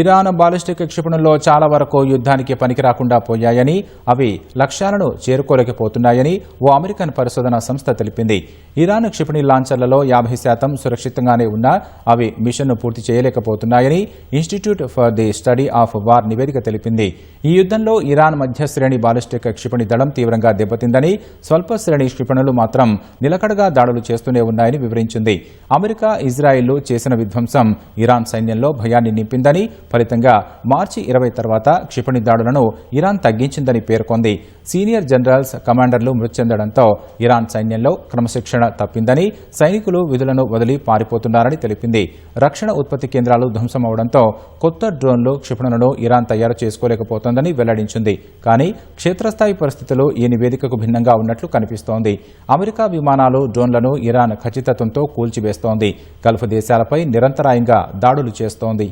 Iran ballistic క్షిపణుల్లో చాలా వరకు యుద్ధానికి పనికిరాకుండా పోయాయని, అవి లక్ష్యాలను చేరుకోలేకపోతున్నాయని ఓ అమెరికన్ పరిశోధనా సంస్థ తెలిపింది. ఇరాన్ క్షిపణి లాంచర్లలో 50% సురక్షితంగానే ఉన్నా అవి మిషన్ను పూర్తి చేయలేకపోతున్నాయని Institute for the Study of War నివేదిక తెలిపింది. ఈ యుద్ధంలో ఇరాన్ మధ్య శ్రేణి బాలిస్టిక్ క్షిపణి దళం తీవ్రంగా దెబ్బతిందని, స్వల్ప శ్రేణి క్షిపణులు మాత్రం నిలకడగా దాడులు చేస్తూనే ఉన్నాయని వివరించింది. అమెరికా, ఇజ్రాయెల్ చేసిన విధ్వంసం ఇరాన్ సైన్యంలో భయాన్ని నింపిందని, ఫలితంగా మార్చి 20 తర్వాత క్షిపణి దాడులను ఇరాన్ తగ్గించిందని పేర్కొంది. సీనియర్ జనరల్స్, కమాండర్లు మృతి చెందడంతో ఇరాన్ సైన్యంలో క్రమశిక్షణ తప్పిందని, సైనికులు విధులను వదిలి పారిపోతున్నారని తెలిపింది. రక్షణ ఉత్పత్తి కేంద్రాలు ధ్వంసమవడంతో కొత్త డ్రోన్లు, క్షిపణులను ఇరాన్ తయారు చేసుకోలేకపోతోందని వెల్లడించింది. కానీ క్షేత్రస్థాయి పరిస్థితులు ఈ నివేదికకు భిన్నంగా ఉన్నట్లు కనిపిస్తోంది. అమెరికా విమానాలు, డ్రోన్లను ఇరాన్ ఖచ్చితత్వంతో కూల్చివేస్తోంది. గల్ఫ్ దేశాలపై నిరంతరాయంగా దాడులు చేస్తోంది.